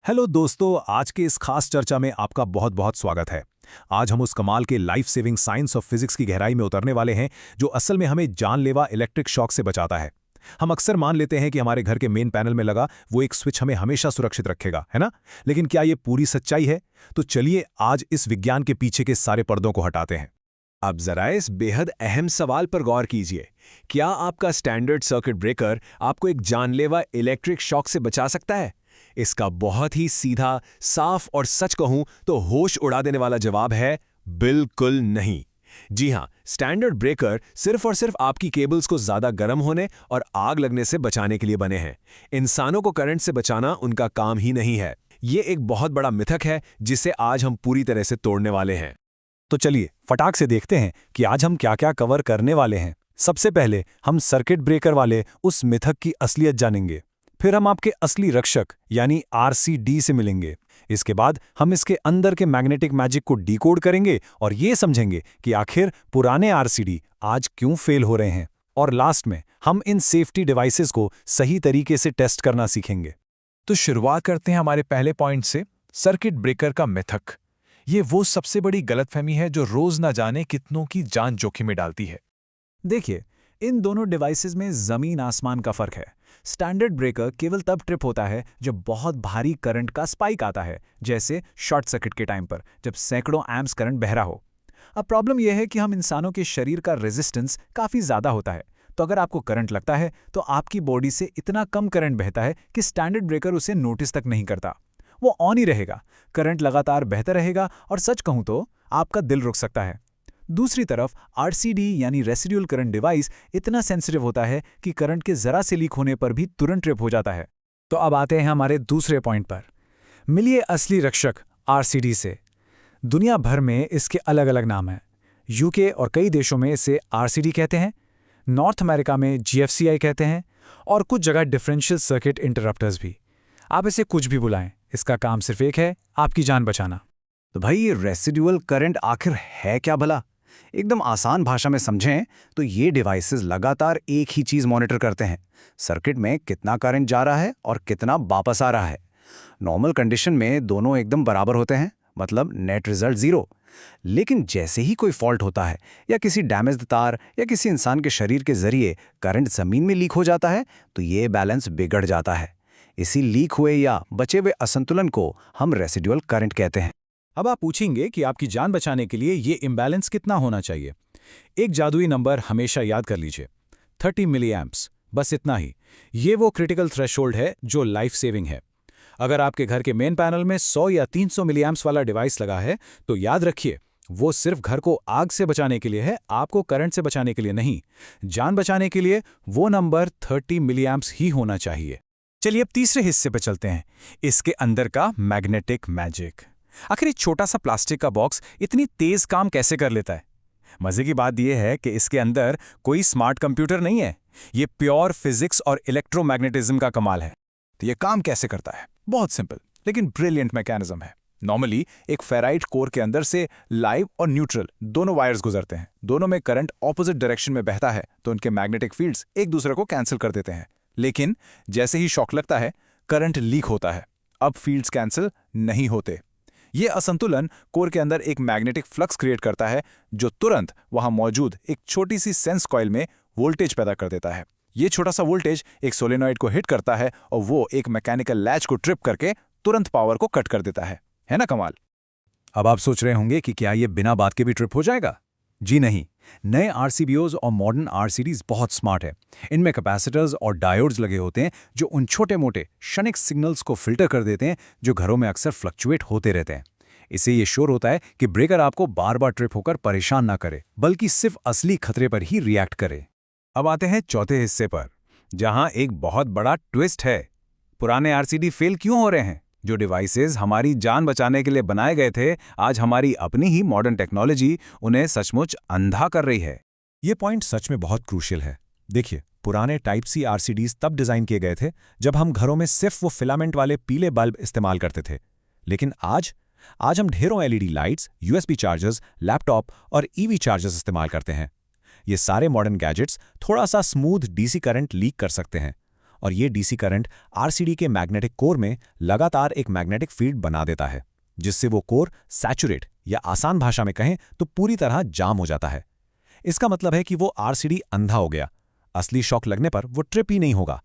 Hello दोस्तों, आज के इस खास चर्चा में आपका बहुत बहुत स्वागत है। आज हम उस कमाल के life saving science of physics की गहराई में उतरने वाले हैं जो असल में हमें जानलेवा इलेक्ट्रिक शॉक से बचाता है। हम अक्सर मान लेते हैं कि हमारे घर के मेन पैनल में लगा वो एक स्विच हमें हमेशा सुरक्षित रखेगा, है ना? लेकिन क्या ये पूरी सच्चाई है? तो चलिए आज इस विज्ञान के पीछे के सारे पर्दों को हटाते हैं। अब जरा इस बेहद अहम सवाल पर गौर कीजिए। क्या आपका स्टैंडर्ड सर्किट ब्रेकर आपको एक जानलेवा इलेक्ट्रिक शॉक से बचा सकता है? इसका बहुत ही सीधा, साफ और सच कहूं तो होश उड़ा देने वाला जवाब है बिल्कुल नहीं। जी हां, स्टैंडर्ड ब्रेकर सिर्फ और सिर्फ आपकी केबल्स को ज्यादा गर्म होने और आग लगने से बचाने के लिए बने हैं। इंसानों को करंट से बचाना उनका काम ही नहीं है। ये एक बहुत बड़ा मिथक है जिसे आज हम पूरी तरह से तोड़ने वाले हैं। तो चलिए फटाक से देखते हैं कि आज हम क्या क्या कवर करने वाले हैं। सबसे पहले हम सर्किट ब्रेकर वाले उस मिथक की असलियत जानेंगे। फिर हम आपके असली रक्षक यानी आरसीडी से मिलेंगे। इसके बाद हम इसके अंदर के मैग्नेटिक मैजिक को डिकोड करेंगे और ये समझेंगे कि आखिर पुराने आरसीडी आज क्यों फेल हो रहे हैं। और लास्ट में हम इन सेफ्टी डिवाइसेस को सही तरीके से टेस्ट करना सीखेंगे। तो शुरुआत करते हैं हमारे पहले पॉइंट से, सर्किट ब्रेकर का मिथक। ये वो सबसे बड़ी गलतफहमी है जो रोज न जाने कितनों की जान जोखिम में डालती है। देखिए, इन दोनों डिवाइसेस में जमीन आसमान का फर्क है। स्टैंडर्ड ब्रेकर केवल तब ट्रिप होता है जब बहुत भारी करंट का स्पाइक आता है, जैसे शॉर्ट सर्किट के टाइम पर जब सैकड़ों एम्प्स करंट बह रहा हो। अब प्रॉब्लम यह है कि हम इंसानों के शरीर का रेजिस्टेंस काफ़ी ज़्यादा होता है। तो अगर आपको करंट लगता है तो आपकी बॉडी से इतना कम करंट बहता है कि स्टैंडर्ड ब्रेकर उसे नोटिस तक नहीं करता। वो ऑन ही रहेगा, करंट लगातार बहता रहेगा और सच कहूं तो आपका दिल रुक सकता है। दूसरी तरफ आरसीडी यानी रेसिड्यूअल करंट डिवाइस इतना सेंसिटिव होता है कि करंट के जरा से लीक होने पर भी तुरंत ट्रिप हो जाता है। तो अब आते हैं हमारे दूसरे पॉइंट पर। मिलिए असली रक्षक आरसीडी से। दुनिया भर में इसके अलग अलग नाम हैं। यूके और कई देशों में इसे आरसीडी कहते हैं, नॉर्थ अमेरिका में जीएफसीआई कहते हैं और कुछ जगह डिफरेंशियल सर्किट इंटरप्टर्स भी। आप इसे कुछ भी बुलाएं, इसका काम सिर्फ एक है, आपकी जान बचाना। तो भाई ये रेसिड्यूअल करंट आखिर है क्या भला? एकदम आसान भाषा में समझें तो ये डिवाइसेस लगातार एक ही चीज़ मॉनिटर करते हैं, सर्किट में कितना करंट जा रहा है और कितना वापस आ रहा है। नॉर्मल कंडीशन में दोनों एकदम बराबर होते हैं, मतलब नेट रिजल्ट ज़ीरो। लेकिन जैसे ही कोई फॉल्ट होता है या किसी डैमेज्ड तार या किसी इंसान के शरीर के जरिए करंट ज़मीन में लीक हो जाता है तो ये बैलेंस बिगड़ जाता है। इसी लीक हुए या बचे हुए असंतुलन को हम रेसिड्यूअल करंट कहते हैं। अब आप पूछेंगे कि आपकी जान बचाने के लिए ये इम्बैलेंस कितना होना चाहिए। एक जादुई नंबर हमेशा याद कर लीजिए, 30 मिली एम्प्स, बस इतना ही। ये वो क्रिटिकल थ्रेशोल्ड है जो लाइफ सेविंग है। अगर आपके घर के मेन पैनल में 100 या 300 मिली एम्प्स वाला डिवाइस लगा है तो याद रखिए वो सिर्फ घर को आग से बचाने के लिए है, आपको करंट से बचाने के लिए नहीं। जान बचाने के लिए वो नंबर 30 मिली एम्प्स ही होना चाहिए। चलिए अब तीसरे हिस्से पर चलते हैं, इसके अंदर का मैग्नेटिक मैजिक। आखिर ये छोटा सा प्लास्टिक का बॉक्स इतनी तेज काम कैसे कर लेता है? मजे की बात यह है कि इसके अंदर कोई स्मार्ट कंप्यूटर नहीं है, ये प्योर फिजिक्स और इलेक्ट्रोमैग्नेटिज्म का कमाल है। तो ये काम कैसे करता है? बहुत सिंपल लेकिन ब्रिलियंट मैकेनिज्म है। नॉर्मली एक फेराइट कोर के अंदर से लाइव और न्यूट्रल दोनों वायर्स गुजरते हैं। दोनों में करंट ऑपोजिट डायरेक्शन में बहता है तो उनके मैग्नेटिक फील्ड्स एक दूसरे को कैंसिल कर देते हैं। लेकिन जैसे ही शॉक लगता है करंट लीक होता है, अब फील्ड्स कैंसिल नहीं होते। ये असंतुलन कोर के अंदर एक मैग्नेटिक फ्लक्स क्रिएट करता है जो तुरंत वहां मौजूद एक छोटी सी सेंस कॉइल में वोल्टेज पैदा कर देता है। ये छोटा सा वोल्टेज एक सोलेनॉइड को हिट करता है और वो एक मैकेनिकल लैच को ट्रिप करके तुरंत पावर को कट कर देता है ना कमाल? अब आप सोच रहे होंगे कि क्या ये बिना बात के भी ट्रिप हो जाएगा? जी नहीं, नए आरसीबीओज और मॉडर्न आरसीडीज बहुत स्मार्ट है। इनमें कैपेसिटर्स और डायोड्स लगे होते हैं जो उन छोटे मोटे क्षणिक सिग्नल्स को फिल्टर कर देते हैं जो घरों में अक्सर फ्लक्चुएट होते रहते हैं। इससे ये श्योर होता है कि ब्रेकर आपको बार बार ट्रिप होकर परेशान ना करे, बल्कि सिर्फ असली खतरे पर ही रिएक्ट करे। अब आते हैं चौथे हिस्से पर, जहां एक बहुत बड़ा ट्विस्ट है। पुराने आरसीडी फेल क्यों हो रहे हैं? जो डिवाइसेस हमारी जान बचाने के लिए बनाए गए थे, आज हमारी अपनी ही मॉडर्न टेक्नोलॉजी उन्हें सचमुच अंधा कर रही है। ये पॉइंट सच में बहुत क्रूशियल है। देखिए, पुराने टाइप सी आरसीडीज तब डिजाइन किए गए थे जब हम घरों में सिर्फ वो फिलामेंट वाले पीले बल्ब इस्तेमाल करते थे। लेकिन आज हम ढेरों LED lights, USB chargers, laptop और ईवी चार्जर्स इस्तेमाल करते हैं। ये सारे मॉडर्न गैजेट्स थोड़ा सा स्मूथ डीसी करंट लीक कर सकते हैं और ये डीसी करंट आरसीडी के मैग्नेटिक कोर में लगातार एक मैग्नेटिक फील्ड बना देता है, जिससे वो कोर सैचुरेट या आसान भाषा में कहें तो पूरी तरह जाम हो जाता है। इसका मतलब है कि वो आरसीडी अंधा हो गया। असली शॉक लगने पर वो ट्रिप ही नहीं होगा।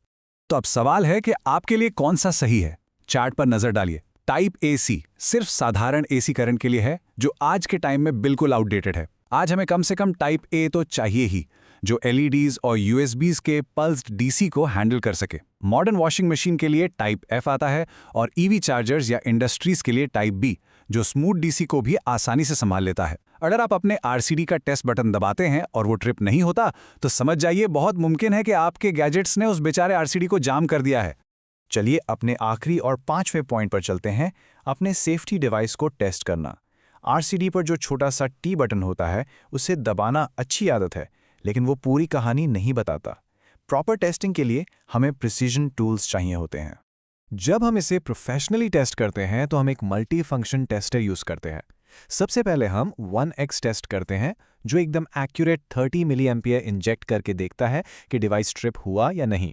तो अब सवाल है कि आपके लिए कौन सा सही है। चार्ट पर नजर डालिए। टाइप एसी सिर्फ साधारण एसी करंट के लिए है, जो आज के टाइम में बिल्कुल आउटडेटेड है। आज हमें कम से कम टाइप ए तो चाहिए ही, जो एलईडीज और यूएसबीज के पल्स्ड डीसी को हैंडल कर सके। मॉडर्न वॉशिंग मशीन के लिए टाइप एफ आता है और ईवी चार्जर्स या इंडस्ट्रीज के लिए टाइप बी, जो स्मूथ डीसी को भी आसानी से संभाल लेता है। अगर आप अपने आरसीडी का टेस्ट बटन दबाते हैं और वो ट्रिप नहीं होता, तो समझ जाइए बहुत मुमकिन है कि आपके गैजेट्स ने उस बेचारे आरसीडी को जाम कर दिया है। चलिए अपने आखिरी और 5वें पॉइंट पर चलते हैं, अपने सेफ्टी डिवाइस को टेस्ट करना। आरसीडी पर जो छोटा सा टी बटन होता है, उसे दबाना अच्छी आदत है, लेकिन वो पूरी कहानी नहीं बताता। प्रॉपर टेस्टिंग के लिए हमें प्रिसीजन टूल्स चाहिए होते हैं। जब हम इसे प्रोफेशनली टेस्ट करते हैं तो हम एक मल्टी फंक्शन टेस्टर यूज़ करते हैं। सबसे पहले हम 1x टेस्ट करते हैं, जो एकदम एक्यूरेट 30 मिली एम्पियर इंजेक्ट करके देखता है कि डिवाइस ट्रिप हुआ या नहीं।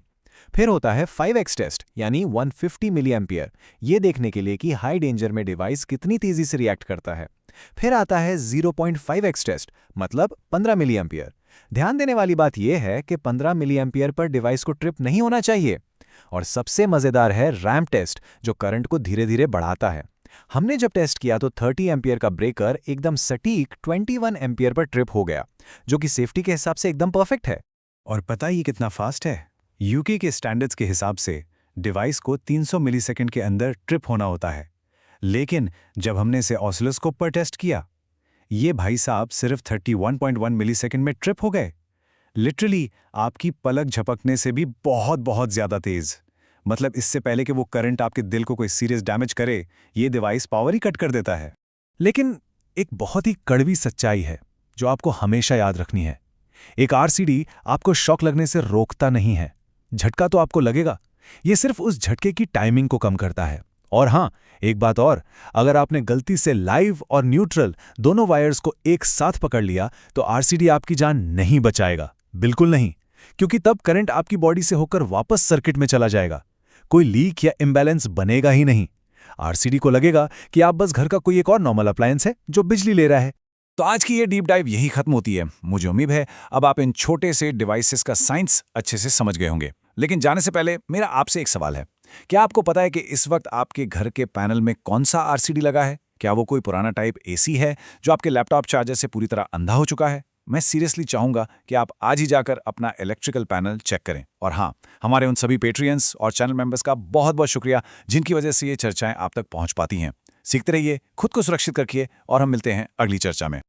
फिर होता है 5x टेस्ट, यानी 150 मिली एम्पियर, ये देखने के लिए कि हाई डेंजर में डिवाइस कितनी तेजी से रिएक्ट करता है। फिर आता है 0.5x टेस्ट, मतलब 15 मिली एम्पियर। ध्यान देने वाली बात यह है कि 15 मिली एम्पियर पर डिवाइस को ट्रिप नहीं होना चाहिए। और सबसे मजेदार है रैंप टेस्ट, जो करंट को धीरे धीरे बढ़ाता है। हमने जब टेस्ट किया तो 30 एम्पियर का ब्रेकर एकदम सटीक 21 एम्पियर पर ट्रिप हो गया, जो कि सेफ्टी के हिसाब से एकदम परफेक्ट है। और पता ये कितना फास्ट है? यूके के स्टैंडर्ड्स के हिसाब से डिवाइस को 300 मिलीसेकंड के अंदर ट्रिप होना होता है, लेकिन जब हमने इसे ऑसिलोस्कोप पर टेस्ट किया, ये भाई साहब सिर्फ 31.1 मिलीसेकंड में ट्रिप हो गए। लिटरली आपकी पलक झपकने से भी बहुत बहुत ज्यादा तेज। मतलब इससे पहले कि वो करंट आपके दिल को कोई सीरियस डैमेज करे, ये डिवाइस पावर ही कट कर देता है। लेकिन एक बहुत ही कड़वी सच्चाई है जो आपको हमेशा याद रखनी है। एक आरसीडी आपको शॉक लगने से रोकता नहीं है। झटका तो आपको लगेगा, ये सिर्फ उस झटके की टाइमिंग को कम करता है। और हाँ, एक बात और, अगर आपने गलती से लाइव और न्यूट्रल दोनों वायर्स को एक साथ पकड़ लिया तो आरसीडी आपकी जान नहीं बचाएगा, बिल्कुल नहीं, क्योंकि तब करंट आपकी बॉडी से होकर वापस सर्किट में चला जाएगा। कोई लीक या इम्बैलेंस बनेगा ही नहीं। आरसीडी को लगेगा कि आप बस घर का कोई एक और नॉर्मल अप्लायंस है जो बिजली ले रहा है। तो आज की ये डीप डाइव यही खत्म होती है। मुझे उम्मीद है अब आप इन छोटे से डिवाइसेस का साइंस अच्छे से समझ गए होंगे। लेकिन जाने से पहले मेरा आपसे एक सवाल है, क्या आपको पता है कि इस वक्त आपके घर के पैनल में कौन सा आरसीडी लगा है? क्या वो कोई पुराना टाइप एसी है जो आपके लैपटॉप चार्जर से पूरी तरह अंधा हो चुका है? मैं सीरियसली चाहूंगा कि आप आज ही जाकर अपना इलेक्ट्रिकल पैनल चेक करें। और हाँ, हमारे उन सभी पेट्रियंस और चैनल मेंबर्स का बहुत बहुत शुक्रिया, जिनकी वजह से ये चर्चाएं आप तक पहुंच पाती हैं। सीखते रहिए, खुद को सुरक्षित रखिए और हम मिलते हैं अगली चर्चा में।